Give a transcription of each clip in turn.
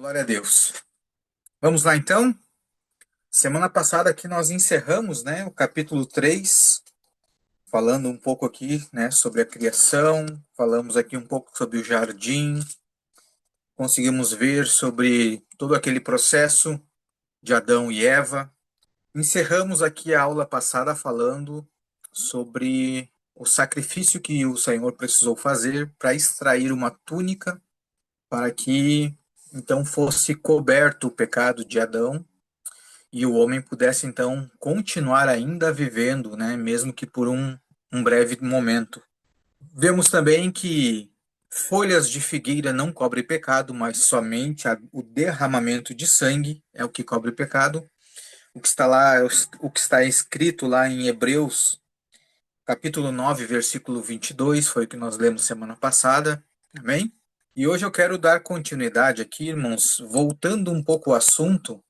Glória a Deus. Vamos lá então? Semana passada aqui nós encerramos, né, o capítulo 3, falando um pouco aqui, né, sobre a criação, falamos aqui um pouco sobre o jardim, conseguimos ver sobre todo aquele processo de Adão e Eva. Encerramos aqui a aula passada falando sobre o sacrifício que o Senhor precisou fazer para extrair uma túnica para que então fosse coberto o pecado de Adão e o homem pudesse então continuar ainda vivendo, né, mesmo que por um breve momento. Vemos também que folhas de figueira não cobrem pecado, mas somente o derramamento de sangue é o que cobre pecado. O que está lá, o que está escrito lá em Hebreus, capítulo 9, versículo 22, foi o que nós lemos semana passada. Amém? E hoje eu quero dar continuidade aqui, irmãos, voltando um pouco ao assunto.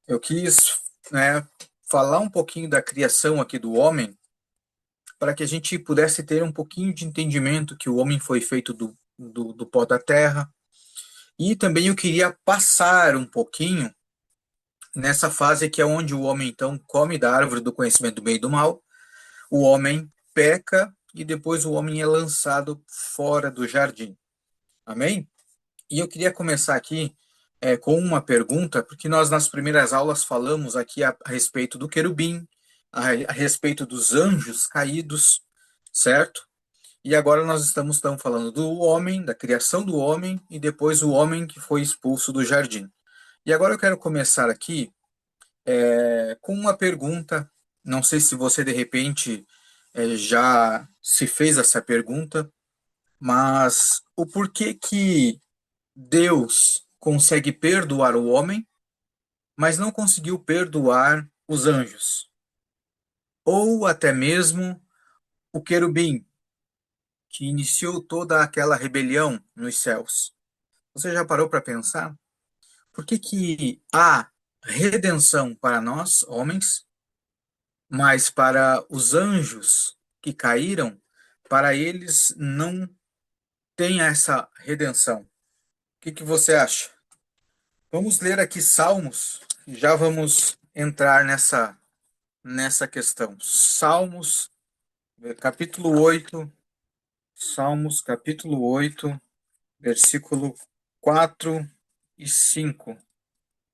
Eu quis, né, falar um pouquinho da criação aqui do homem, para que a gente pudesse ter um pouquinho de entendimento que o homem foi feito do pó da terra. E também eu queria passar um pouquinho nessa fase que é onde o homem então come da árvore do conhecimento do bem e do mal, o homem peca e depois o homem é lançado fora do jardim. Amém? E eu queria começar aqui com uma pergunta, porque nós nas primeiras aulas falamos aqui a respeito do querubim, a respeito dos anjos caídos, certo? E agora nós estamos então falando do homem, da criação do homem, e depois o homem que foi expulso do jardim. E agora eu quero começar aqui com uma pergunta. Não sei se você de repente já se fez essa pergunta, mas o porquê que Deus consegue perdoar o homem, mas não conseguiu perdoar os anjos, ou até mesmo o querubim, que iniciou toda aquela rebelião nos céus. Você já parou para pensar? Por que que há redenção para nós, homens, mas para os anjos que caíram, para eles não tem essa redenção? O que que você acha? Vamos ler aqui Salmos, e já vamos entrar nessa questão. Salmos, capítulo 8, Salmos, capítulo 8, versículo 4 e 5.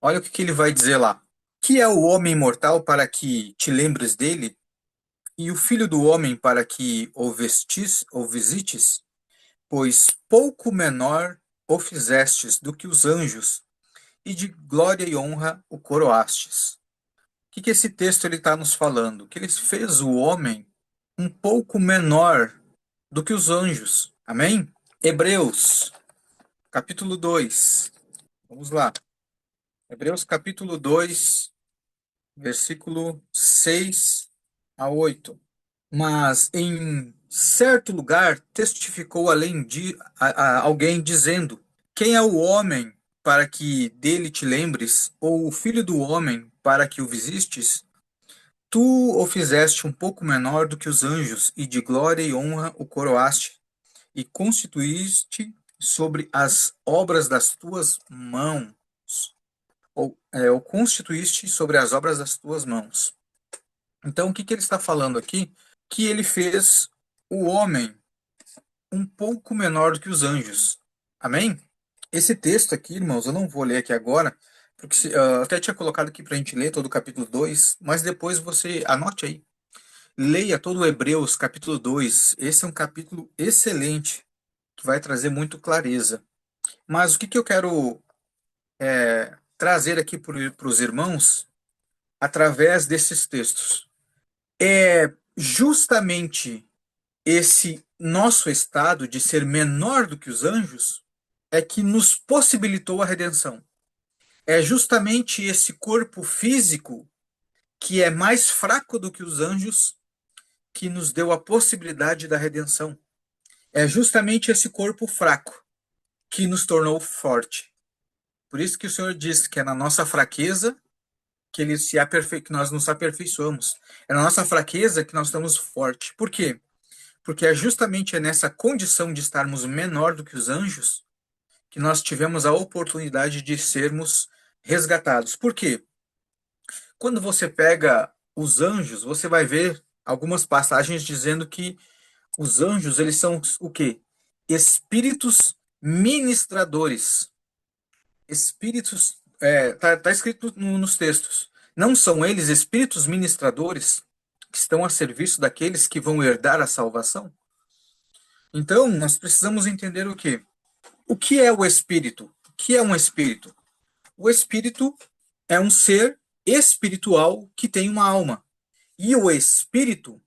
Olha o que que ele vai dizer lá. Que é o homem mortal para que te lembres dele, e o filho do homem para que o vestis ou visites? Pois pouco menor o fizestes do que os anjos, e de glória e honra o coroastes. O que que esse texto ele está nos falando? Que ele fez o homem um pouco menor do que os anjos. Amém? Hebreus, capítulo 2. Vamos lá. Hebreus, capítulo 2, versículo 6 a 8. Mas em certo lugar testificou além de alguém dizendo: Quem é o homem para que dele te lembres, ou o filho do homem para que o visites? Tu o fizeste um pouco menor do que os anjos, e de glória e honra o coroaste, e constituíste sobre as obras das tuas mãos, ou constituíste sobre as obras das tuas mãos. Então, o que que ele está falando aqui? Que ele fez o homem um pouco menor do que os anjos. Amém? Esse texto aqui, irmãos, eu não vou ler aqui agora, porque eu até tinha colocado aqui para a gente ler todo o capítulo 2, mas depois você anote aí. Leia todo o Hebreus, capítulo 2. Esse é um capítulo excelente, que vai trazer muito clareza. Mas o que que eu quero trazer aqui para os irmãos, através desses textos? É justamente esse nosso estado de ser menor do que os anjos é que nos possibilitou a redenção. É justamente esse corpo físico que é mais fraco do que os anjos que nos deu a possibilidade da redenção. É justamente esse corpo fraco que nos tornou forte. Por isso que o Senhor diz que é na nossa fraqueza que que nós nos aperfeiçoamos. É na nossa fraqueza que nós estamos fortes. Por quê? Porque é justamente nessa condição de estarmos menor do que os anjos que nós tivemos a oportunidade de sermos resgatados. Por quê? Quando você pega os anjos, você vai ver algumas passagens dizendo que os anjos, eles são o quê? Espíritos ministradores. Espíritos, tá escrito nos textos. Não são eles espíritos ministradores que estão a serviço daqueles que vão herdar a salvação? Então, nós precisamos entender o quê? O que é o espírito? O que é um espírito? O espírito é um ser espiritual que tem uma alma. E o espírito,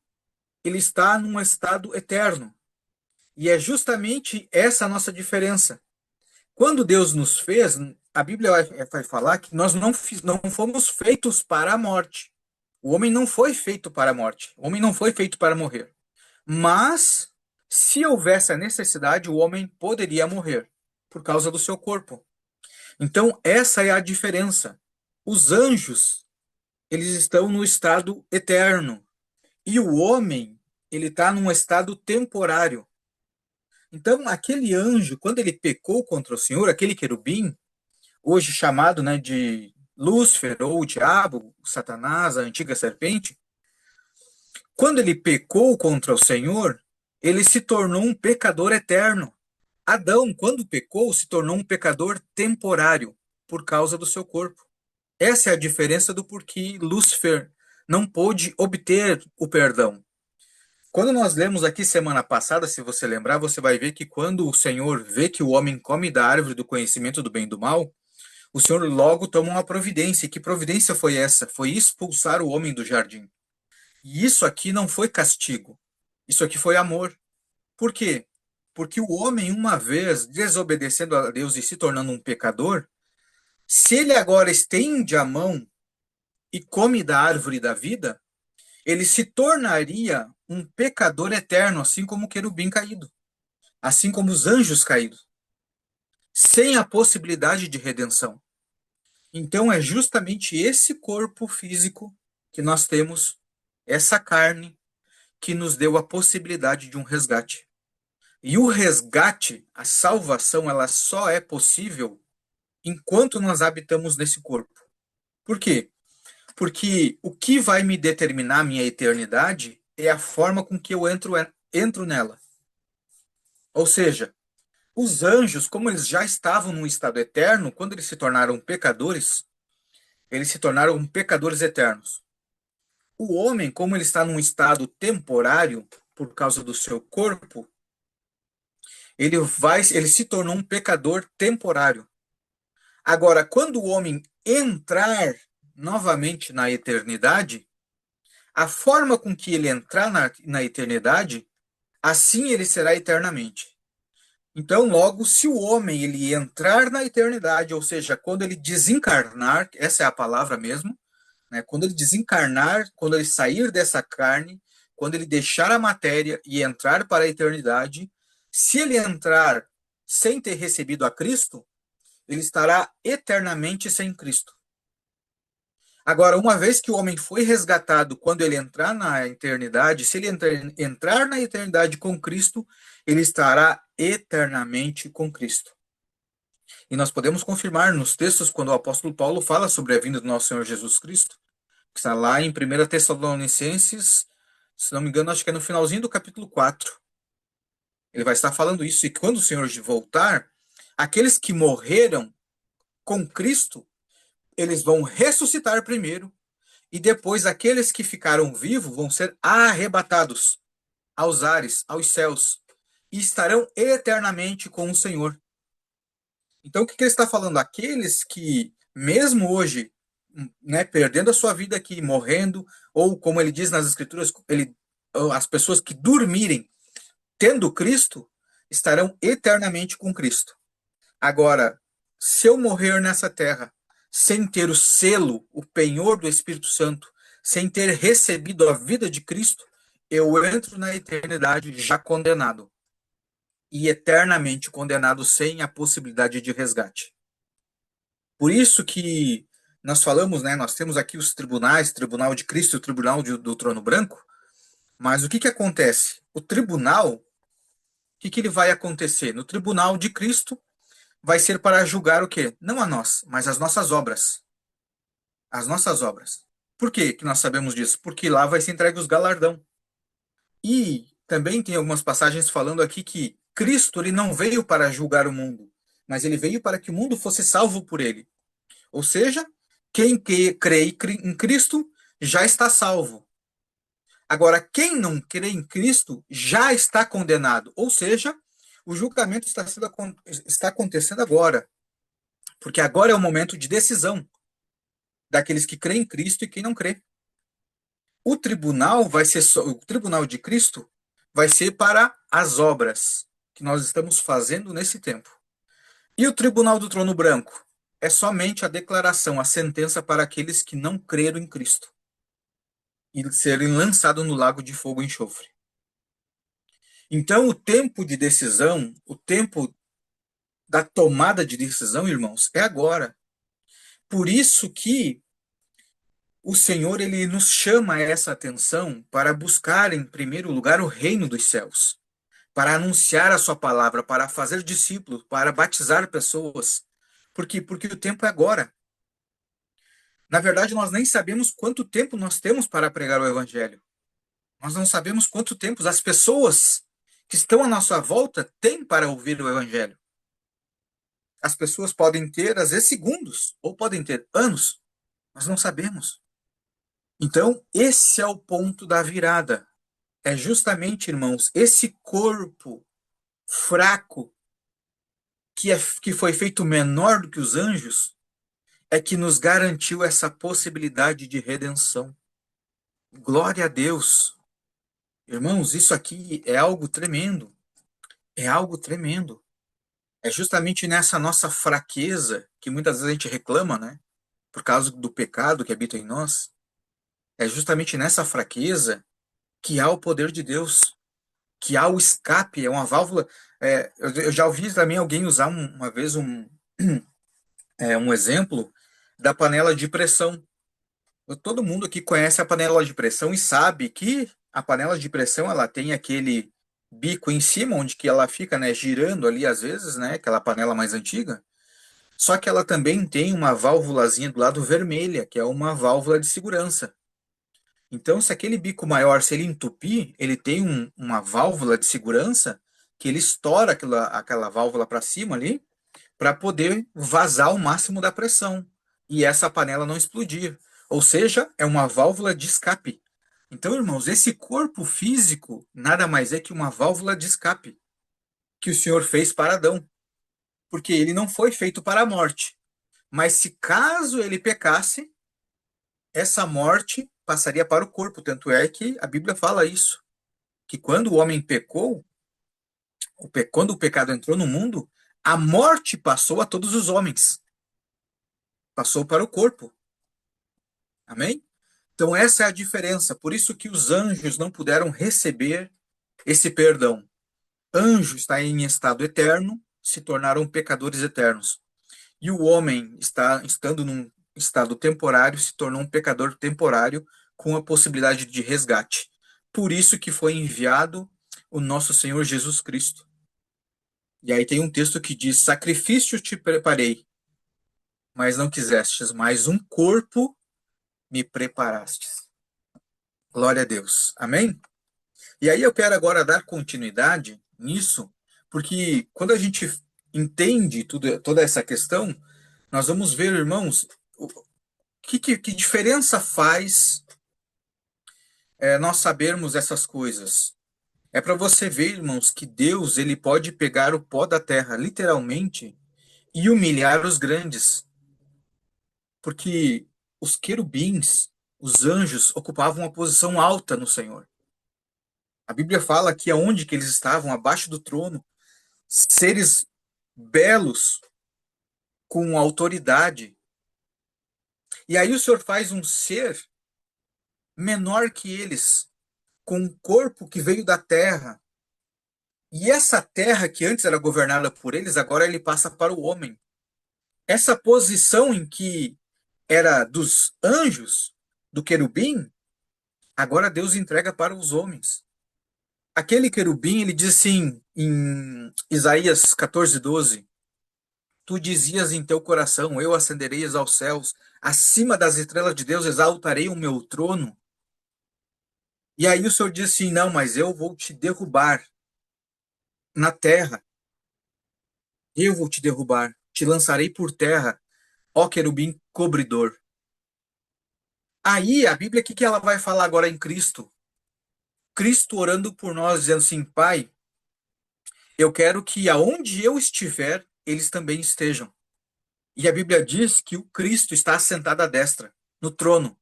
ele está num estado eterno. E é justamente essa a nossa diferença. Quando Deus nos fez, a Bíblia vai falar que nós não fomos feitos para a morte. O homem não foi feito para a morte. O homem não foi feito para morrer. Mas, se houvesse a necessidade, o homem poderia morrer por causa do seu corpo. Então, essa é a diferença. Os anjos, eles estão no estado eterno. E o homem, ele está num estado temporário. Então, aquele anjo, quando ele pecou contra o Senhor, aquele querubim, hoje chamado, né, de Lúcifer ou o diabo, Satanás, a antiga serpente, quando ele pecou contra o Senhor, ele se tornou um pecador eterno. Adão, quando pecou, se tornou um pecador temporário por causa do seu corpo. Essa é a diferença do porquê Lúcifer não pôde obter o perdão. Quando nós lemos aqui semana passada, se você lembrar, você vai ver que quando o Senhor vê que o homem come da árvore do conhecimento do bem e do mal, o Senhor logo toma uma providência. E que providência foi essa? Foi expulsar o homem do jardim. E isso aqui não foi castigo. Isso aqui foi amor. Por quê? Porque o homem, uma vez desobedecendo a Deus e se tornando um pecador, se ele agora estende a mão e come da árvore da vida, ele se tornaria um pecador eterno, assim como o querubim caído, assim como os anjos caídos, sem a possibilidade de redenção. Então é justamente esse corpo físico que nós temos, essa carne, que nos deu a possibilidade de um resgate. E o resgate, a salvação, ela só é possível enquanto nós habitamos nesse corpo. Por quê? Porque o que vai me determinar a minha eternidade é a forma com que eu entro nela. Ou seja, os anjos, como eles já estavam num estado eterno, quando eles se tornaram pecadores, eles se tornaram pecadores eternos. O homem, como ele está num estado temporário, por causa do seu corpo, ele se tornou um pecador temporário. Agora, quando o homem entrar novamente na eternidade, a forma com que ele entrar na eternidade, assim ele será eternamente. Então, logo, se o homem ele entrar na eternidade, ou seja, quando ele desencarnar, essa é a palavra mesmo, né? Quando ele desencarnar, quando ele sair dessa carne, quando ele deixar a matéria e entrar para a eternidade, se ele entrar sem ter recebido a Cristo, ele estará eternamente sem Cristo. Agora, uma vez que o homem foi resgatado, quando ele entrar na eternidade, se ele entrar na eternidade com Cristo, ele estará eternamente com Cristo. E nós podemos confirmar nos textos quando o apóstolo Paulo fala sobre a vinda do nosso Senhor Jesus Cristo, que está lá em 1 Tessalonicenses, se não me engano, acho que é no finalzinho do capítulo 4. Ele vai estar falando isso, e quando o Senhor voltar, aqueles que morreram com Cristo, eles vão ressuscitar primeiro, e depois aqueles que ficaram vivos vão ser arrebatados aos ares, aos céus, e estarão eternamente com o Senhor. Então, o que ele está falando? Aqueles que, mesmo hoje, né, perdendo a sua vida aqui, morrendo, ou como ele diz nas Escrituras, as pessoas que dormirem tendo Cristo, estarão eternamente com Cristo. Agora, se eu morrer nessa terra sem ter o selo, o penhor do Espírito Santo, sem ter recebido a vida de Cristo, eu entro na eternidade já condenado. E eternamente condenado sem a possibilidade de resgate. Por isso que nós falamos, né, nós temos aqui os tribunais, Tribunal de Cristo e o Tribunal do Trono Branco, mas o que acontece? O tribunal, o que ele vai acontecer? No Tribunal de Cristo, vai ser para julgar o quê? Não a nós, mas as nossas obras. As nossas obras. Por que que nós sabemos disso? Porque lá vai ser entregue os galardão. E também tem algumas passagens falando aqui que Cristo ele não veio para julgar o mundo, mas ele veio para que o mundo fosse salvo por ele. Ou seja, quem crê em Cristo já está salvo. Agora, quem não crê em Cristo já está condenado. Ou seja, o julgamento está acontecendo agora, porque agora é o momento de decisão daqueles que creem em Cristo e quem não crê. O tribunal vai ser o tribunal de Cristo vai ser para as obras que nós estamos fazendo nesse tempo. E o tribunal do trono branco é somente a declaração, a sentença para aqueles que não creram em Cristo e serem lançados no lago de fogo e enxofre. Então, o tempo de decisão, o tempo da tomada de decisão, irmãos, é agora. Por isso que o Senhor ele nos chama a essa atenção para buscar em primeiro lugar o reino dos céus, para anunciar a sua palavra, para fazer discípulos, para batizar pessoas. Por quê? Porque o tempo é agora. Na verdade, nós nem sabemos quanto tempo nós temos para pregar o evangelho. Nós não sabemos quanto tempo as pessoas que estão à nossa volta têm para ouvir o evangelho. As pessoas podem ter, às vezes, segundos, ou podem ter anos, nós não sabemos. Então, esse é o ponto da virada. É justamente, irmãos, esse corpo fraco que foi feito menor do que os anjos, é que nos garantiu essa possibilidade de redenção. Glória a Deus. Irmãos, isso aqui é algo tremendo. É algo tremendo. É justamente nessa nossa fraqueza que muitas vezes a gente reclama, né? Por causa do pecado que habita em nós. É justamente nessa fraqueza que há o poder de Deus, que há o escape, é uma válvula. Eu já ouvi também alguém usar uma vez um exemplo da panela de pressão. Todo mundo aqui conhece a panela de pressão e sabe que a panela de pressão ela tem aquele bico em cima onde que ela fica, né, girando ali às vezes, né, aquela panela mais antiga. Só que ela também tem uma válvulazinha do lado vermelha, que é uma válvula de segurança. Então, se aquele bico maior, se ele entupir, ele tem uma válvula de segurança que ele estoura aquela válvula para cima ali para poder vazar o máximo da pressão e essa panela não explodir. Ou seja, é uma válvula de escape. Então, irmãos, esse corpo físico nada mais é que uma válvula de escape que o Senhor fez para Adão, porque ele não foi feito para a morte. Mas se caso ele pecasse, essa morte passaria para o corpo. Tanto é que a Bíblia fala isso, que quando o homem pecou, quando o pecado entrou no mundo, a morte passou a todos os homens, passou para o corpo. Amém? Então essa é a diferença. Por isso que os anjos não puderam receber esse perdão. Anjo está em estado eterno, se tornaram pecadores eternos. E o homem está estando num estado temporário, se tornou um pecador temporário com a possibilidade de resgate. Por isso que foi enviado o nosso Senhor Jesus Cristo. E aí tem um texto que diz: sacrifício te preparei, mas não quisestes, mas um corpo me preparastes. Glória a Deus. Amém? E aí eu quero agora dar continuidade nisso, porque quando a gente entende toda essa questão, nós vamos ver, irmãos, que diferença faz nós sabermos essas coisas. É para você ver, irmãos, que Deus ele pode pegar o pó da terra, literalmente, e humilhar os grandes, porque os querubins, os anjos, ocupavam uma posição alta no Senhor. A Bíblia fala que aonde que eles estavam, abaixo do trono, seres belos, com autoridade. E aí o Senhor faz um ser menor que eles, com um corpo que veio da terra. E essa terra que antes era governada por eles, agora ele passa para o homem. Essa posição em que era dos anjos, do querubim, agora Deus entrega para os homens. Aquele querubim, ele diz assim, em Isaías 14:12, Tu dizias em teu coração: eu ascenderei aos céus, acima das estrelas de Deus exaltarei o meu trono. E aí o Senhor disse assim: não, mas eu vou te derrubar na terra, eu vou te derrubar, te lançarei por terra, ó querubim cobridor. Aí a Bíblia, o que que ela vai falar agora em Cristo? Cristo orando por nós, dizendo assim: Pai, eu quero que aonde eu estiver, eles também estejam. E a Bíblia diz que o Cristo está assentado à destra, no trono.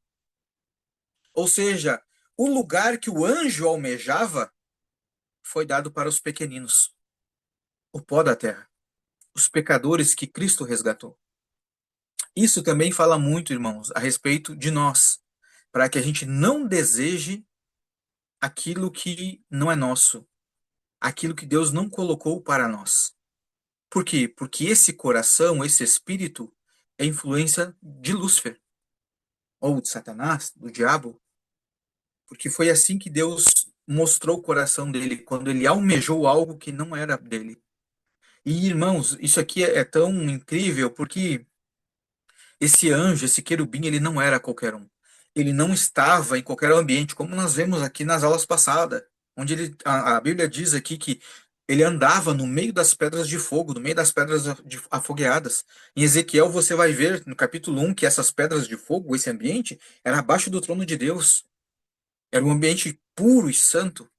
Ou seja, o lugar que o anjo almejava foi dado para os pequeninos, o pó da terra, os pecadores que Cristo resgatou. Isso também fala muito, irmãos, a respeito de nós, para que a gente não deseje aquilo que não é nosso, aquilo que Deus não colocou para nós. Por quê? Porque esse coração, esse espírito, é influência de Lúcifer, ou de Satanás, do diabo, porque foi assim que Deus mostrou o coração dele, quando ele almejou algo que não era dele. E, irmãos, isso aqui é tão incrível, porque esse anjo, esse querubim, ele não era qualquer um. Ele não estava em qualquer ambiente, como nós vemos aqui nas aulas passadas, onde a Bíblia diz aqui que ele andava no meio das pedras de fogo, no meio das pedras afogueadas. Em Ezequiel você vai ver no capítulo 1 que essas pedras de fogo, esse ambiente, era abaixo do trono de Deus. Era um ambiente puro e santo.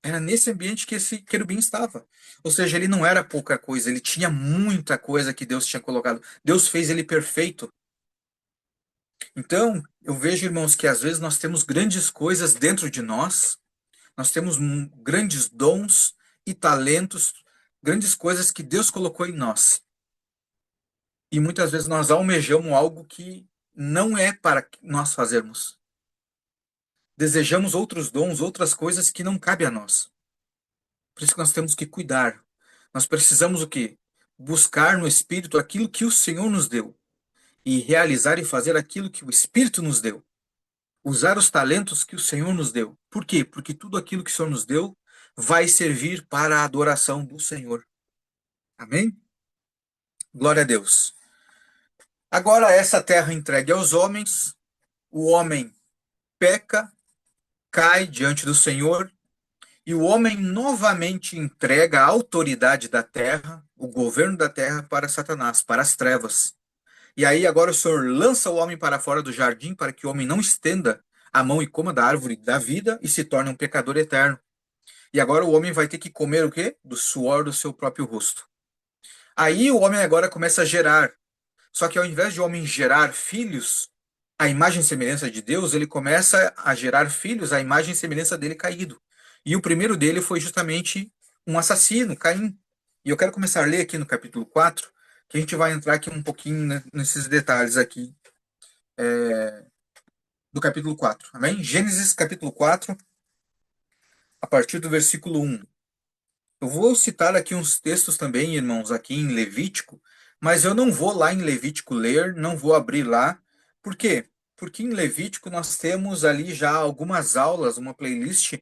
Era nesse ambiente que esse querubim estava. Ou seja, ele não era pouca coisa, ele tinha muita coisa que Deus tinha colocado. Deus fez ele perfeito. Então, eu vejo, irmãos, que às vezes nós temos grandes coisas dentro de nós, nós temos grandes dons e talentos, grandes coisas que Deus colocou em nós. E muitas vezes nós almejamos algo que não é para nós fazermos. Desejamos outros dons, outras coisas que não cabem a nós. Por isso que nós temos que cuidar. Nós precisamos o quê? Buscar no Espírito aquilo que o Senhor nos deu e realizar e fazer aquilo que o Espírito nos deu. Usar os talentos que o Senhor nos deu. Por quê? Porque tudo aquilo que o Senhor nos deu vai servir para a adoração do Senhor. Amém? Glória a Deus. Agora, essa terra entregue aos homens, o homem peca, cai diante do Senhor, e o homem novamente entrega a autoridade da terra, o governo da terra, para Satanás, para as trevas. E aí agora o Senhor lança o homem para fora do jardim para que o homem não estenda a mão e coma da árvore da vida e se torne um pecador eterno. E agora o homem vai ter que comer o quê? Do suor do seu próprio rosto. Aí o homem agora começa a gerar. Só que ao invés de o homem gerar filhos, a imagem e semelhança de Deus, ele começa a gerar filhos à imagem e semelhança dele caído. E o primeiro dele foi justamente um assassino, Caim. E eu quero começar a ler aqui no capítulo 4, que a gente vai entrar aqui um pouquinho, né, nesses detalhes aqui do capítulo 4. Amém? Gênesis capítulo 4, a partir do versículo 1. Eu vou citar aqui uns textos também, irmãos, aqui em Levítico, mas eu não vou lá em Levítico ler, não vou abrir lá. Por quê? Porque em Levítico nós temos ali já algumas aulas, uma playlist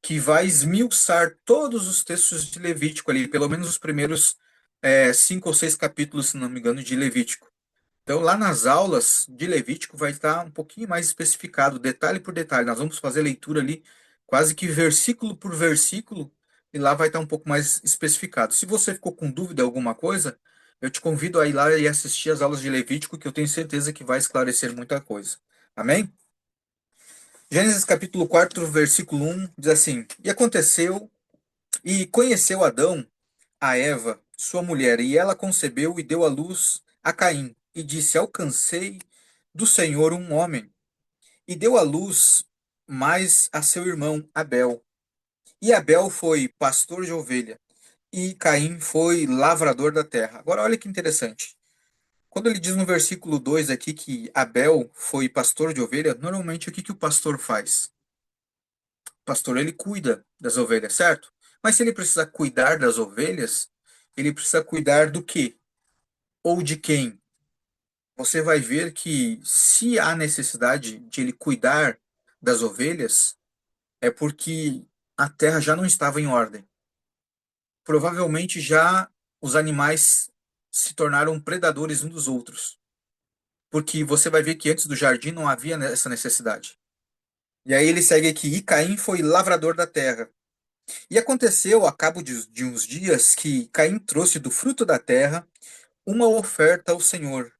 que vai esmiuçar todos os textos de Levítico ali, pelo menos os primeiros 5 ou 6 capítulos, se não me engano, de Levítico. Então, lá nas aulas de Levítico vai estar um pouquinho mais especificado, detalhe por detalhe. Nós vamos fazer leitura ali, quase que versículo por versículo, e lá vai estar um pouco mais especificado. Se você ficou com dúvida em alguma coisa, eu te convido a ir lá e assistir as aulas de Levítico, que eu tenho certeza que vai esclarecer muita coisa. Amém? Gênesis capítulo 4, versículo 1 diz assim: E aconteceu, e conheceu Adão a Eva, sua mulher, e ela concebeu e deu à luz a Caim, e disse: Alcancei do Senhor um homem. E deu à luz mais a seu irmão Abel. E Abel foi pastor de ovelha, e Caim foi lavrador da terra. Agora, olha que interessante. Quando ele diz no versículo 2 aqui que Abel foi pastor de ovelha, normalmente o que que o pastor faz? O pastor ele cuida das ovelhas, certo? Mas se ele precisa cuidar das ovelhas, ele precisa cuidar do quê? Ou de quem? Você vai ver que se há necessidade de ele cuidar das ovelhas, é porque a terra já não estava em ordem. Provavelmente já os animais se tornaram predadores um dos outros. Porque você vai ver que antes do jardim não havia essa necessidade. E aí ele segue aqui, e Caim foi lavrador da terra. E aconteceu, a cabo de uns dias, que Caim trouxe do fruto da terra uma oferta ao Senhor.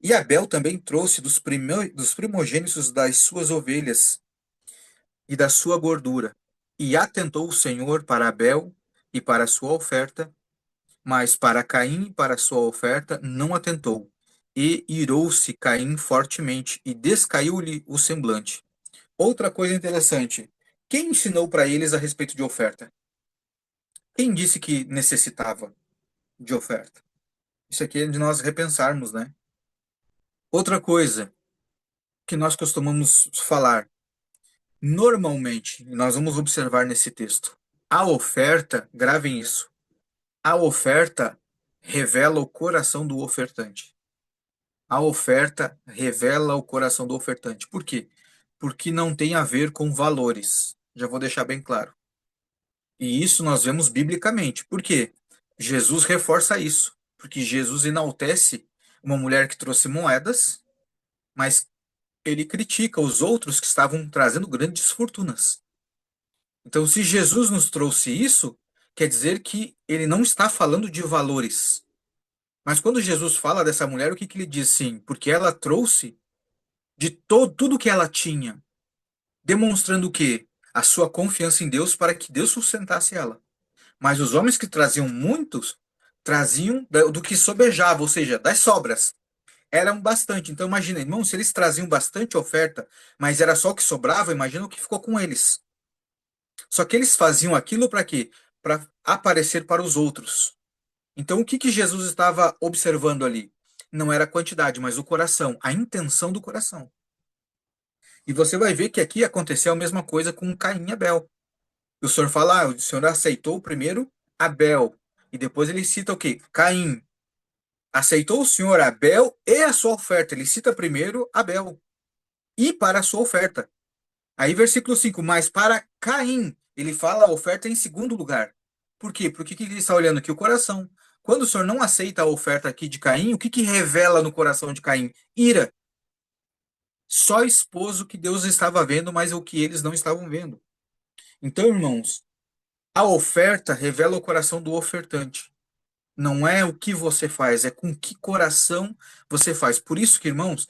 E Abel também trouxe dos primogênitos das suas ovelhas e da sua gordura. E atentou o Senhor para Abel e para a sua oferta, mas para Caim e para a sua oferta não atentou. E irou-se Caim fortemente e descaiu-lhe o semblante. Outra coisa interessante: quem ensinou para eles a respeito de oferta? Quem disse que necessitava de oferta? Isso aqui é de nós repensarmos, né? Outra coisa que nós costumamos falar, normalmente, nós vamos observar nesse texto, a oferta, gravem isso, a oferta revela o coração do ofertante. A oferta revela o coração do ofertante. Por quê? Porque não tem a ver com valores. Já vou deixar bem claro. E isso nós vemos biblicamente. Por quê? Jesus reforça isso. Porque Jesus enaltece uma mulher que trouxe moedas, mas ele critica os outros que estavam trazendo grandes fortunas. Então, se Jesus nos trouxe isso, quer dizer que ele não está falando de valores. Mas quando Jesus fala dessa mulher, o que que ele diz? Sim, porque ela trouxe de todo tudo que ela tinha, demonstrando o quê? A sua confiança em Deus para que Deus sustentasse ela. Mas os homens que traziam muitos, traziam do que sobejava, ou seja, das sobras. Eram bastante. Então, imagina, irmão, se eles traziam bastante oferta, mas era só o que sobrava, imagina o que ficou com eles. Só que eles faziam aquilo para quê? Para aparecer para os outros. Então, o que que Jesus estava observando ali? Não era a quantidade, mas o coração, a intenção do coração. E você vai ver que aqui aconteceu a mesma coisa com Caim e Abel. O senhor fala, o senhor aceitou primeiro Abel, e depois ele cita o quê? Caim. Aceitou o senhor Abel e a sua oferta. Ele cita primeiro Abel e para a sua oferta. Aí, versículo 5, mas para Caim, ele fala a oferta em segundo lugar. Por quê? Porque que ele está olhando aqui? O coração. Quando o senhor não aceita a oferta aqui de Caim, o que que revela no coração de Caim? Ira. Só esposo que Deus estava vendo, mas o que eles não estavam vendo. Então, irmãos, a oferta revela o coração do ofertante. Não é o que você faz, é com que coração você faz. Por isso que, irmãos,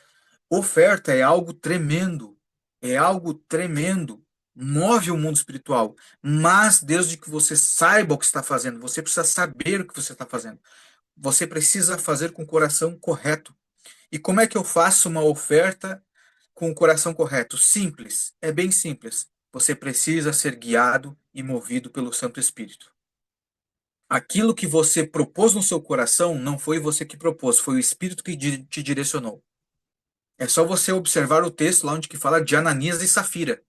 oferta é algo tremendo. É algo tremendo. Move o mundo espiritual. Mas desde que você saiba o que está fazendo, você precisa saber o que você está fazendo. Você precisa fazer com o coração correto. E como é que eu faço uma oferta com o coração correto? Simples. É bem simples. Você precisa ser guiado e movido pelo Santo Espírito. Aquilo que você propôs no seu coração não foi você que propôs, foi o Espírito que te direcionou. É só você observar o texto lá onde que fala de Ananias e Safira.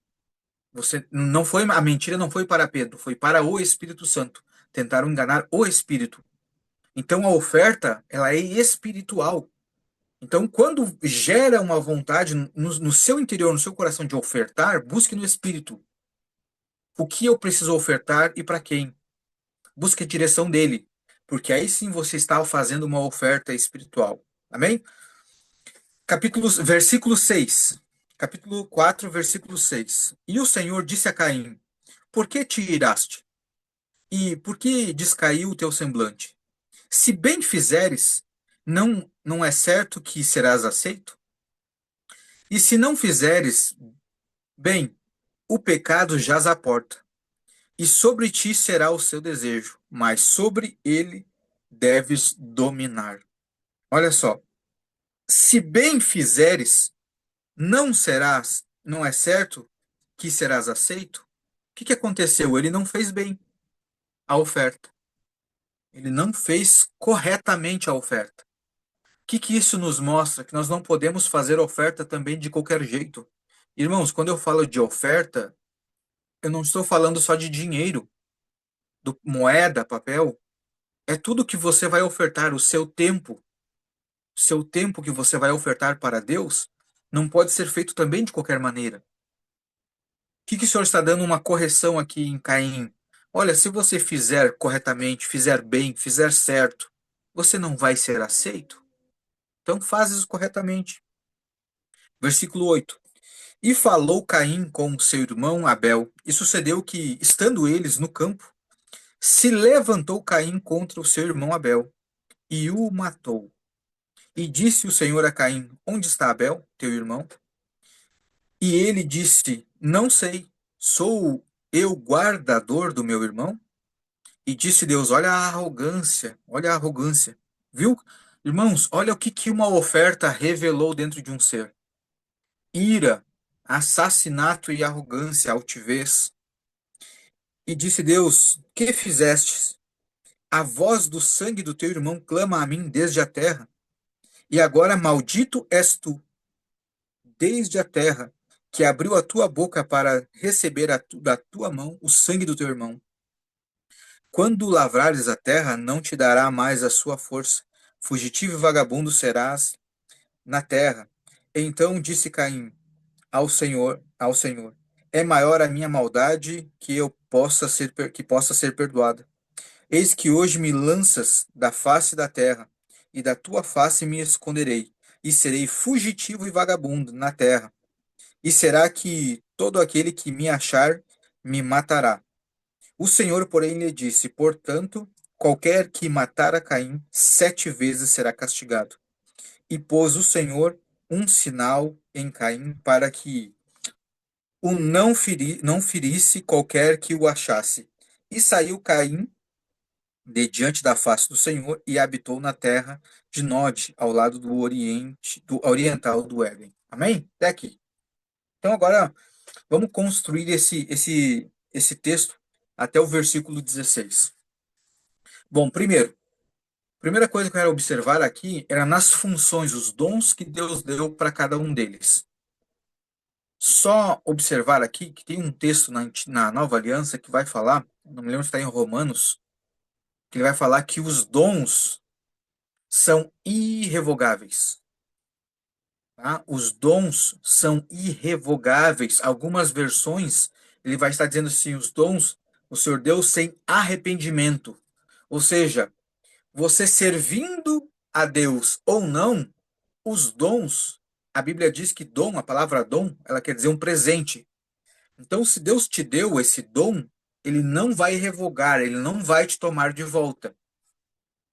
Você não foi a mentira não foi para Pedro, foi para o Espírito Santo. Tentaram enganar o Espírito. Então a oferta, ela é espiritual. Então quando gera uma vontade no seu interior, no seu coração de ofertar, busque no Espírito. O que eu preciso ofertar e para quem? Busque a direção dele, porque aí sim você está fazendo uma oferta espiritual. Amém? Versículo 6. Capítulo 4, versículo 6. E o Senhor disse a Caim: Por que te iraste? E por que descaiu o teu semblante? Se bem fizeres, não é certo que serás aceito? E se não fizeres bem, o pecado jaz à porta, e sobre ti será o seu desejo, mas sobre ele deves dominar. Olha só, se bem fizeres, não é certo que serás aceito? O que que aconteceu? Ele não fez bem a oferta. Ele não fez corretamente a oferta. O que que isso nos mostra? Que nós não podemos fazer oferta também de qualquer jeito. Irmãos, quando eu falo de oferta, eu não estou falando só de dinheiro, moeda, papel. É tudo que você vai ofertar, o seu tempo que você vai ofertar para Deus, não pode ser feito também de qualquer maneira. Que o senhor está dando uma correção aqui em Caim? Olha, se você fizer corretamente, fizer bem, fizer certo, você não vai ser aceito. Então fazes corretamente. Versículo 8. E falou Caim com seu irmão Abel, e sucedeu que, estando eles no campo, se levantou Caim contra o seu irmão Abel, e o matou. E disse o Senhor a Caim: Onde está Abel, teu irmão? E ele disse: Não sei, sou eu guardador do meu irmão? E disse Deus: Olha a arrogância, olha a arrogância. Viu? Irmãos, olha o que que uma oferta revelou dentro de um ser: ira, assassinato e arrogância, altivez. E disse Deus: Que fizestes? A voz do sangue do teu irmão clama a mim desde a terra. E agora maldito és tu, desde a terra, que abriu a tua boca para receber da tua mão o sangue do teu irmão. Quando lavrares a terra, não te dará mais a sua força. Fugitivo e vagabundo serás na terra. Então disse Caim ao Senhor: É maior a minha maldade que possa ser perdoada. Eis que hoje me lanças da face da terra, e da tua face me esconderei, e serei fugitivo e vagabundo na terra. E será que todo aquele que me achar me matará? O Senhor, porém, lhe disse: Portanto, qualquer que matar a Caim 7 vezes será castigado. E pôs o Senhor um sinal em Caim para que o não ferisse qualquer que o achasse. E saiu Caim de diante da face do Senhor e habitou na terra de Nod, ao lado do oriente, do oriental do Éden. Amém? Até aqui. Então agora vamos construir esse texto até o versículo 16. Bom, primeira coisa que eu quero observar aqui era nas funções, os dons que Deus deu para cada um deles. Só observar aqui que tem um texto na Nova Aliança que vai falar, não me lembro se está em Romanos, que ele vai falar que os dons são irrevogáveis. Tá? Os dons são irrevogáveis. Algumas versões, ele vai estar dizendo assim, os dons o Senhor deu sem arrependimento. Ou seja, você servindo a Deus ou não, os dons, a Bíblia diz que dom, a palavra dom, ela quer dizer um presente. Então, se Deus te deu esse dom, ele não vai revogar, ele não vai te tomar de volta.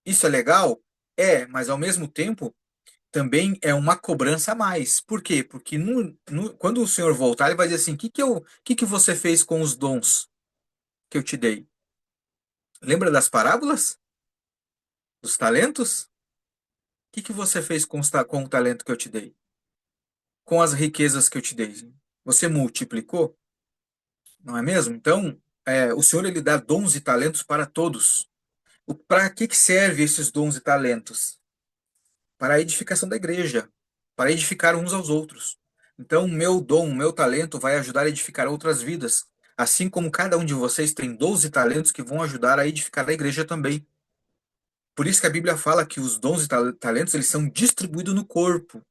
Isso é legal? É, mas ao mesmo tempo, também é uma cobrança a mais. Por quê? Porque quando o Senhor voltar, ele vai dizer assim: que você fez com os dons que eu te dei? Lembra das parábolas? Dos talentos? Que você fez com o talento que eu te dei? Com as riquezas que eu te dei? Você multiplicou? Não é mesmo? Então, o Senhor ele dá dons e talentos para todos. Para que serve esses dons e talentos? Para a edificação da igreja, para edificar uns aos outros. Então, o meu dom, o meu talento vai ajudar a edificar outras vidas, assim como cada um de vocês tem 12 talentos que vão ajudar a edificar a igreja também. Por isso que a Bíblia fala que os dons e talentos eles são distribuídos no corpo,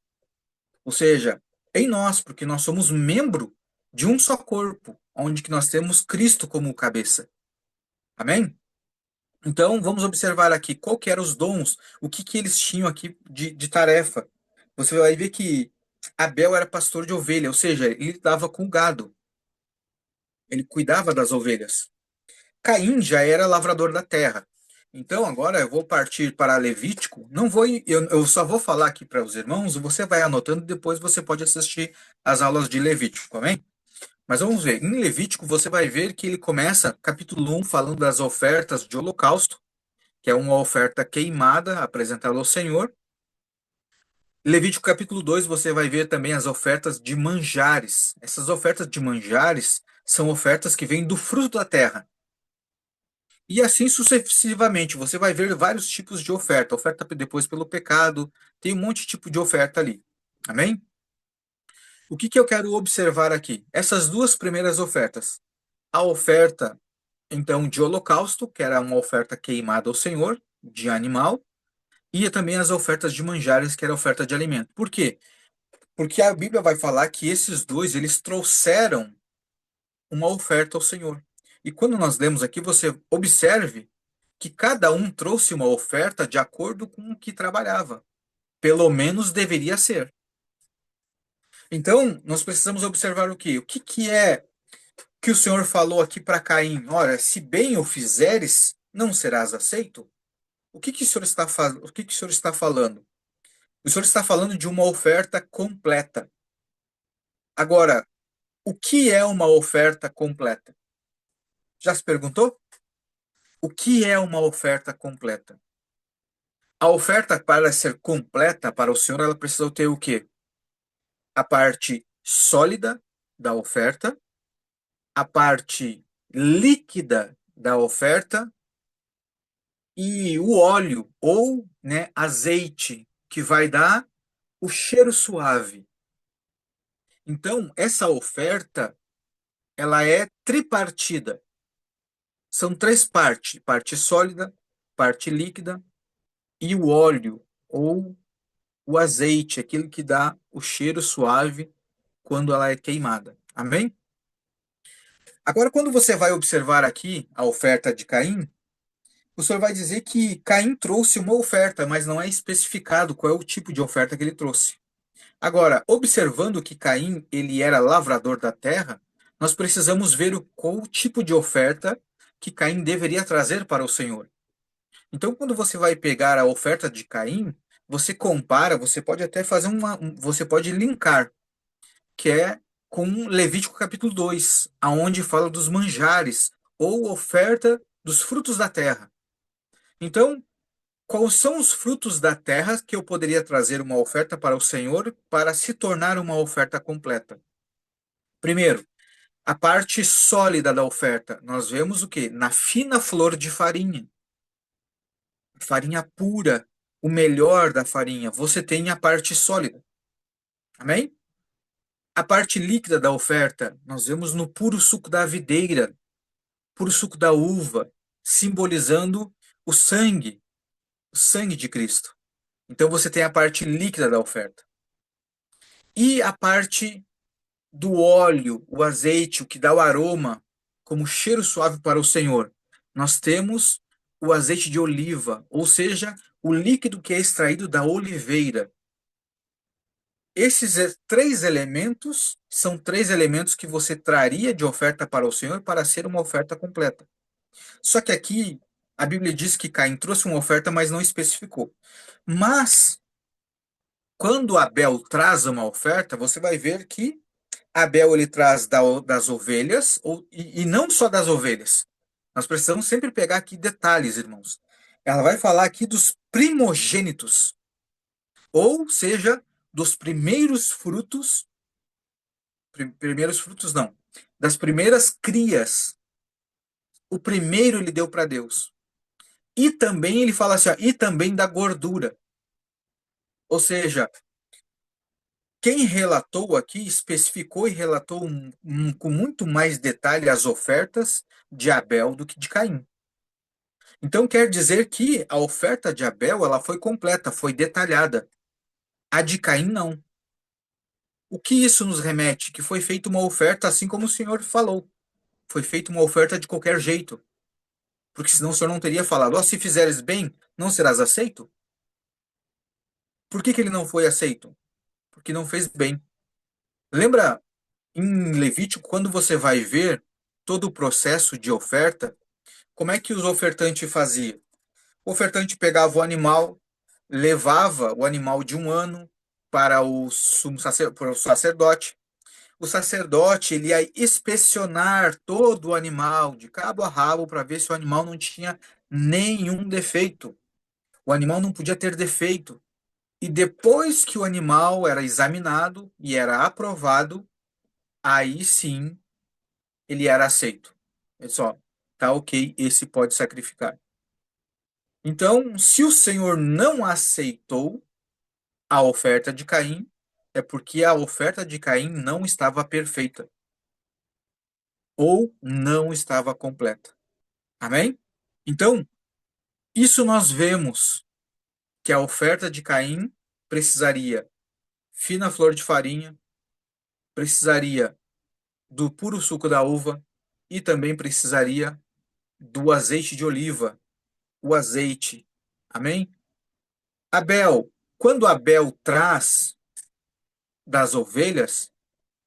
ou seja, em nós, porque nós somos membro de um só corpo, onde que nós temos Cristo como cabeça. Amém? Então, vamos observar aqui qual que eram os dons, o que que eles tinham aqui de tarefa. Você vai ver que Abel era pastor de ovelha, ou seja, ele lidava com o gado, ele cuidava das ovelhas. Caim já era lavrador da terra. Então, agora eu vou partir para Levítico. Não vou, eu só vou falar aqui para os irmãos, você vai anotando e depois você pode assistir as aulas de Levítico, amém? Mas vamos ver, em Levítico você vai ver que ele começa, capítulo 1, falando das ofertas de holocausto, que é uma oferta queimada apresentada ao Senhor. Levítico capítulo 2 você vai ver também as ofertas de manjares. Essas ofertas de manjares são ofertas que vêm do fruto da terra. E assim sucessivamente, você vai ver vários tipos de oferta. Oferta depois pelo pecado, tem um monte de tipo de oferta ali. Amém? O que que eu quero observar aqui? Essas duas primeiras ofertas. A oferta, então, de holocausto, que era uma oferta queimada ao Senhor, de animal, e também as ofertas de manjares, que era a oferta de alimento. Por quê? Porque a Bíblia vai falar que esses dois, eles trouxeram uma oferta ao Senhor. E quando nós lemos aqui, você observe que cada um trouxe uma oferta de acordo com o que trabalhava. Pelo menos deveria ser. Então, nós precisamos observar o quê? O que que é que o Senhor falou aqui para Caim? Ora, se bem o fizeres, não serás aceito? O que que o Senhor está, o que que o Senhor está falando? O Senhor está falando de uma oferta completa. Agora, o que é uma oferta completa? Já se perguntou? O que é uma oferta completa? A oferta, para ser completa para o Senhor, ela precisa ter o quê? A parte sólida da oferta, a parte líquida da oferta e o óleo ou, né, azeite que vai dar o cheiro suave. Então, essa oferta, ela é tripartida. São três partes: parte sólida, parte líquida e o óleo ou o azeite, aquilo que dá o cheiro suave quando ela é queimada. Amém? Agora, quando você vai observar aqui a oferta de Caim, o senhor vai dizer que Caim trouxe uma oferta, mas não é especificado qual é o tipo de oferta que ele trouxe. Agora, observando que Caim ele era lavrador da terra, nós precisamos ver qual o tipo de oferta que Caim deveria trazer para o Senhor. Então, quando você vai pegar a oferta de Caim, você compara, você pode até fazer você pode linkar, que é com Levítico capítulo 2, aonde fala dos manjares ou oferta dos frutos da terra. Então, quais são os frutos da terra que eu poderia trazer uma oferta para o Senhor para se tornar uma oferta completa? Primeiro, a parte sólida da oferta. Nós vemos o quê? Na fina flor de farinha. Farinha pura, o melhor da farinha. Você tem a parte sólida. Amém? A parte líquida da oferta, nós vemos no puro suco da videira, puro suco da uva, simbolizando o sangue de Cristo. Então você tem a parte líquida da oferta. E a parte do óleo, o azeite, o que dá o aroma, como cheiro suave para o Senhor. Nós temos o azeite de oliva, ou seja, o líquido que é extraído da oliveira. Esses três elementos são três elementos que você traria de oferta para o Senhor para ser uma oferta completa. Só que aqui a Bíblia diz que Caim trouxe uma oferta, mas não especificou. Mas quando Abel traz uma oferta, você vai ver que Abel ele traz das ovelhas, e não só das ovelhas. Nós precisamos sempre pegar aqui detalhes, irmãos. Ela vai falar aqui dos primogênitos, ou seja, dos primeiros frutos, primeiros frutos não, das primeiras crias. O primeiro ele deu para Deus. E também ele fala assim, ó, e também da gordura. Ou seja, quem relatou aqui especificou e relatou com muito mais detalhe as ofertas de Abel do que de Caim. Então quer dizer que a oferta de Abel ela foi completa, foi detalhada. A de Caim não. O que isso nos remete? Que foi feita uma oferta assim como o Senhor falou. Foi feita uma oferta de qualquer jeito. Porque senão o Senhor não teria falado, ó, se fizeres bem, não serás aceito? Por que que ele não foi aceito? Porque não fez bem. Lembra em Levítico, quando você vai ver todo o processo de oferta, como é que os ofertantes faziam? O ofertante pegava o animal, levava o animal de um ano para para o sacerdote. O sacerdote ele ia inspecionar todo o animal, de cabo a rabo, para ver se o animal não tinha nenhum defeito. O animal não podia ter defeito. E depois que o animal era examinado e era aprovado, aí sim ele era aceito. É só, tá ok, esse pode sacrificar. Então, se o Senhor não aceitou a oferta de Caim, é porque a oferta de Caim não estava perfeita ou não estava completa. Amém? Então, isso nós vemos que a oferta de Caim precisaria fina flor de farinha, precisaria do puro suco da uva e também precisaria do azeite de oliva. o azeite. Amém? Abel, quando Abel traz das ovelhas,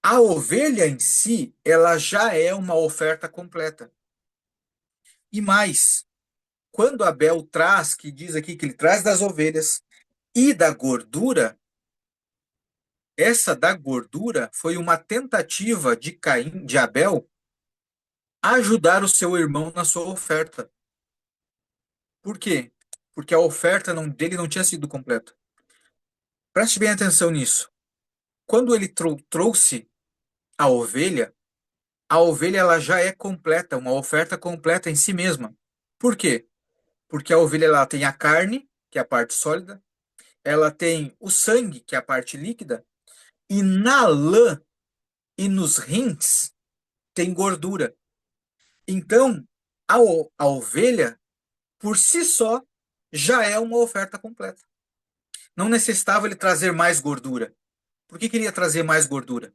a ovelha em si, ela já é uma oferta completa. E mais, quando Abel traz, que diz aqui que ele traz das ovelhas e da gordura, essa da gordura foi uma tentativa de Caim, de Abel, ajudar o seu irmão na sua oferta. Por quê? Porque a oferta dele não tinha sido completa. Preste bem atenção nisso. Quando ele trouxe a ovelha ela já é completa, uma oferta completa em si mesma. Por quê? Porque a ovelha ela tem a carne, que é a parte sólida, ela tem o sangue, que é a parte líquida, e na lã e nos rins tem gordura. Então, a ovelha, por si só, já é uma oferta completa. Não necessitava ele trazer mais gordura. Por que queria trazer mais gordura?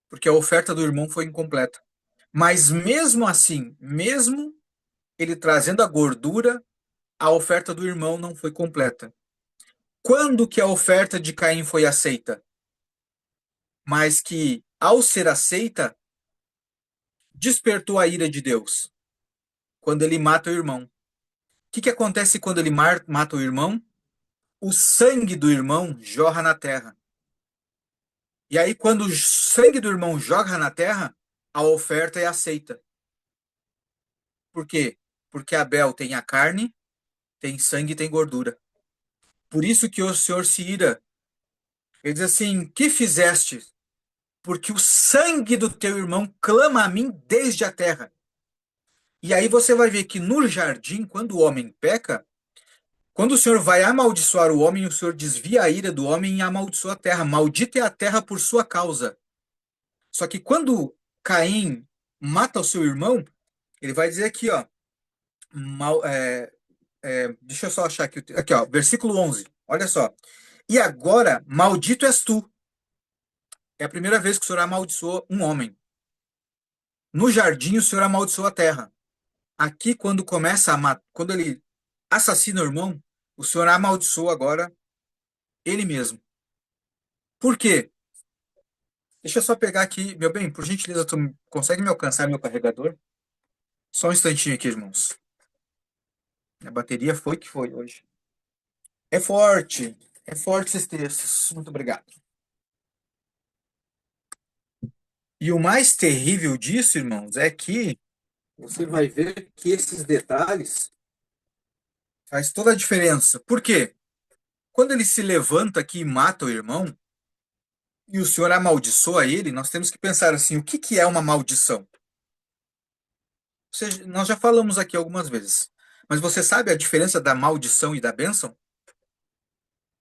Porque a oferta do irmão foi incompleta. Mas mesmo assim, mesmo ele trazendo a gordura, a oferta do irmão não foi completa. Quando que a oferta de Caim foi aceita? Mas que, ao ser aceita, despertou a ira de Deus. Quando ele mata o irmão. O que que acontece quando ele mata o irmão? O sangue do irmão jorra na terra. E aí, quando o sangue do irmão jorra na terra, a oferta é aceita. Por quê? Porque Abel tem a carne, tem sangue e tem gordura. Por isso que o Senhor se ira. Ele diz assim: que fizeste? Porque o sangue do teu irmão clama a mim desde a terra. E aí você vai ver que no jardim, quando o homem peca, quando o Senhor vai amaldiçoar o homem, o Senhor desvia a ira do homem e amaldiçoa a terra. Maldita é a terra por sua causa. Só que quando Caim mata o seu irmão, ele vai dizer aqui, ó, deixa eu só achar aqui, aqui, ó, versículo 11. Olha só. E agora, maldito és tu. É a primeira vez que o Senhor amaldiçoou um homem. No jardim, o Senhor amaldiçoou a terra. Aqui, quando começa a quando ele assassina o irmão, o Senhor amaldiçoou agora ele mesmo. Por quê? Deixa eu só pegar aqui, meu bem, por gentileza, tu consegue me alcançar meu carregador? Só um instantinho aqui, irmãos. A bateria foi que foi hoje. É forte esses textos. Muito obrigado. E o mais terrível disso, irmãos, é que você vai ver que esses detalhes faz toda a diferença. Por quê? Quando ele se levanta aqui e mata o irmão, e o Senhor amaldiçoa ele, nós temos que pensar assim: o que que é uma maldição? Nós já falamos aqui algumas vezes, mas você sabe a diferença da maldição e da bênção?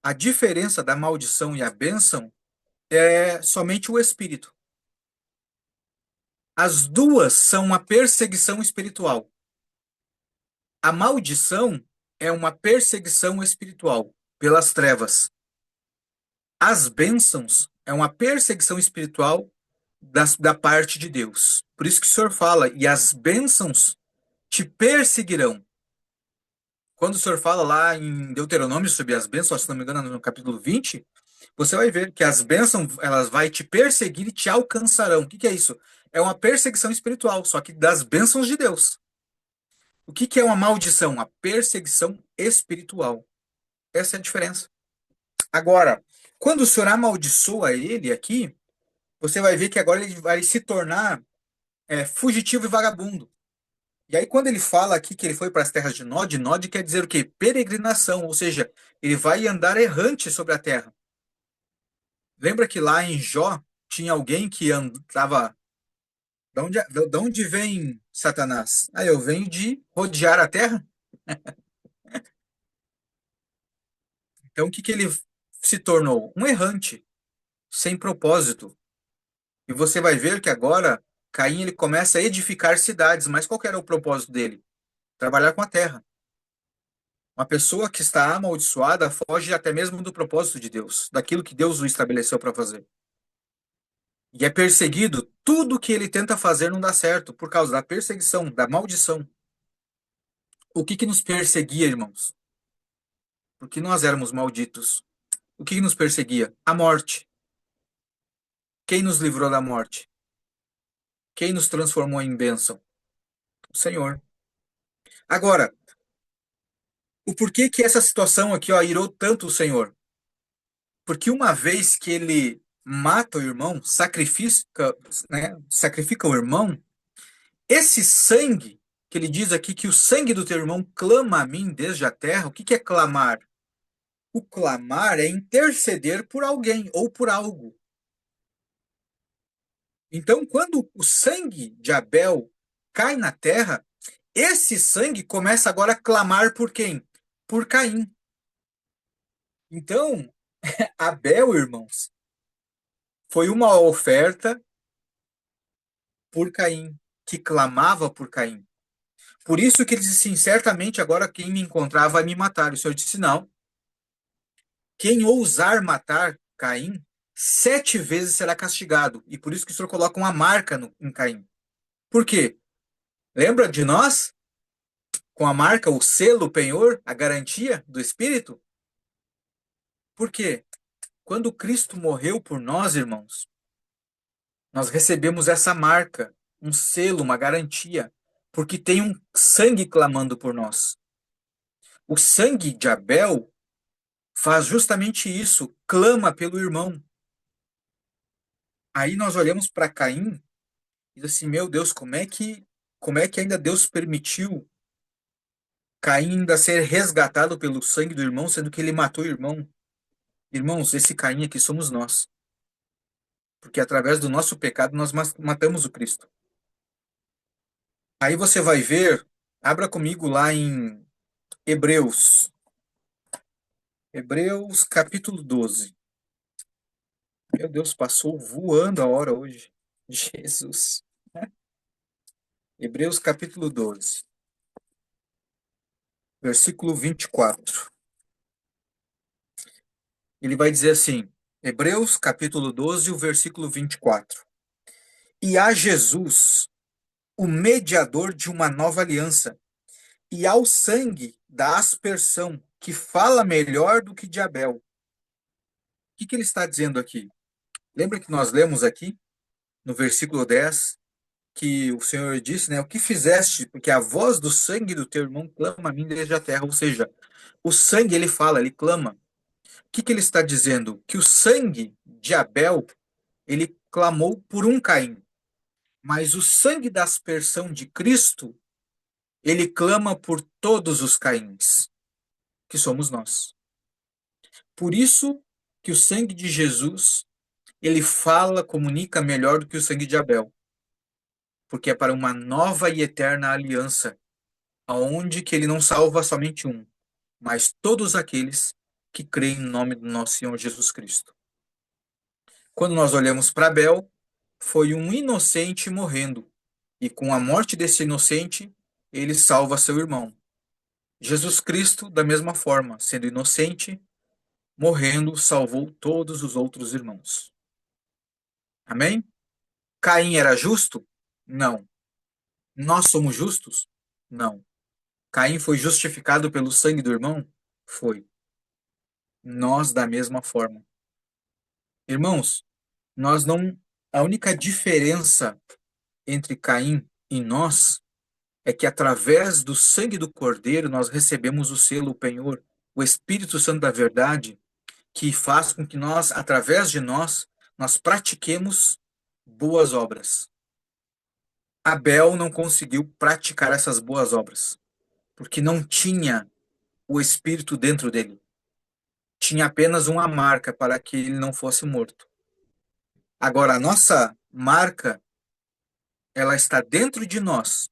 A diferença da maldição e a bênção é somente o espírito. As duas são uma perseguição espiritual. A maldição é uma perseguição espiritual pelas trevas. As bênçãos é uma perseguição espiritual da parte de Deus. Por isso que o Senhor fala, e as bênçãos te perseguirão. Quando o Senhor fala lá em Deuteronômio sobre as bênçãos, se não me engano, no capítulo 20, você vai ver que as bênçãos, elas vai te perseguir e te alcançarão. O que que é isso? É uma perseguição espiritual, só que das bênçãos de Deus. O que que é uma maldição? A perseguição espiritual. Essa é a diferença. Agora, quando o Senhor amaldiçoa ele aqui, você vai ver que agora ele vai se tornar fugitivo e vagabundo. E aí, quando ele fala aqui que ele foi para as terras de Nod quer dizer o quê? Peregrinação, ou seja, ele vai andar errante sobre a terra. Lembra que lá em Jó tinha alguém que andava. De onde vem Satanás? Ah, eu venho de rodear a terra. Então, o que que ele se tornou? Um errante, sem propósito. E você vai ver que agora Caim ele começa a edificar cidades, mas qual que era o propósito dele? Trabalhar com a terra. Uma pessoa que está amaldiçoada foge até mesmo do propósito de Deus, daquilo que Deus o estabeleceu para fazer. E é perseguido, tudo que ele tenta fazer não dá certo por causa da perseguição, da maldição. O que que nos perseguia, irmãos? Porque nós éramos malditos. O que que nos perseguia? A morte. Quem nos livrou da morte? Quem nos transformou em bênção? O Senhor. Agora, o porquê que essa situação aqui, ó, irou tanto o Senhor? Porque uma vez que ele mata o irmão, sacrifica, né, sacrifica o irmão, esse sangue, que ele diz aqui que o sangue do teu irmão clama a mim desde a terra, o que que é clamar? O clamar é interceder por alguém ou por algo. Então, quando o sangue de Abel cai na terra, esse sangue começa agora a clamar por quem? Por Caim. Então, Abel, irmãos, foi uma oferta por Caim, que clamava por Caim. Por isso que ele disse assim, certamente agora quem me encontrar vai me matar. E o Senhor disse, não, quem ousar matar Caim, 7 vezes será castigado. E por isso que o Senhor coloca uma marca em Caim. Por quê? Lembra de nós? Com a marca, o selo, o penhor, a garantia do Espírito? Por quê? Quando Cristo morreu por nós, irmãos, nós recebemos essa marca, um selo, uma garantia, porque tem um sangue clamando por nós. O sangue de Abel faz justamente isso, clama pelo irmão. Aí nós olhamos para Caim e diz assim, meu Deus, como é que ainda Deus permitiu Caim ainda ser resgatado pelo sangue do irmão, sendo que ele matou o irmão? Irmãos, esse Caim aqui somos nós, porque através do nosso pecado nós matamos o Cristo. Aí você vai ver, abra comigo lá em Hebreus, Hebreus capítulo 12. Meu Deus, passou voando a hora hoje. Jesus. Hebreus capítulo 12, versículo 24. Ele vai dizer assim, Hebreus capítulo 12, o versículo 24. E a Jesus, o mediador de uma nova aliança, e ao sangue da aspersão, que fala melhor do que de Abel. O que que ele está dizendo aqui? Lembra que nós lemos aqui, no versículo 10, que o Senhor disse, né? O que fizeste? Porque a voz do sangue do teu irmão clama a mim desde a terra. Ou seja, o sangue, ele fala, ele clama. O que que ele está dizendo? Que o sangue de Abel, ele clamou por um Caim. Mas o sangue da aspersão de Cristo, ele clama por todos os Caíns, que somos nós. Por isso que o sangue de Jesus, ele fala, comunica melhor do que o sangue de Abel, porque é para uma nova e eterna aliança, aonde que ele não salva somente um, mas todos aqueles que creem no nome do nosso Senhor Jesus Cristo. Quando nós olhamos para Abel, foi um inocente morrendo, e com a morte desse inocente, ele salva seu irmão. Jesus Cristo, da mesma forma, sendo inocente, morrendo, salvou todos os outros irmãos. Amém? Caim era justo? Não. Nós somos justos? Não. Caim foi justificado pelo sangue do irmão? Foi. Nós, da mesma forma. Irmãos, nós não. A única diferença entre Caim e nós é que através do sangue do Cordeiro nós recebemos o selo, o penhor, o Espírito Santo da verdade, que faz com que nós, através de nós, nós pratiquemos boas obras. Abel não conseguiu praticar essas boas obras, porque não tinha o Espírito dentro dele. Tinha apenas uma marca para que ele não fosse morto. Agora, a nossa marca, ela está dentro de nós.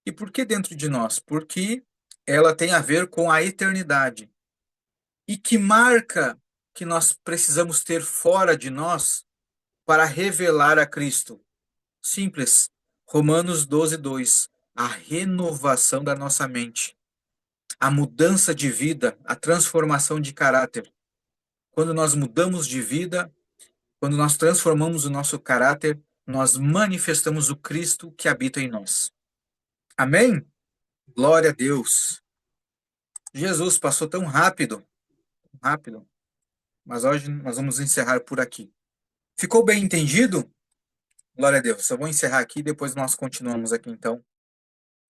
E por que dentro de nós? Porque ela tem a ver com a eternidade. E que marca que nós precisamos ter fora de nós para revelar a Cristo? Simples. Romanos 12, 2. A renovação da nossa mente. A mudança de vida, a transformação de caráter. Quando nós mudamos de vida, quando nós transformamos o nosso caráter, nós manifestamos o Cristo que habita em nós. Amém? Glória a Deus. Jesus passou tão rápido, rápido, mas hoje nós vamos encerrar por aqui. Ficou bem entendido? Glória a Deus. Eu vou encerrar aqui e depois nós continuamos aqui então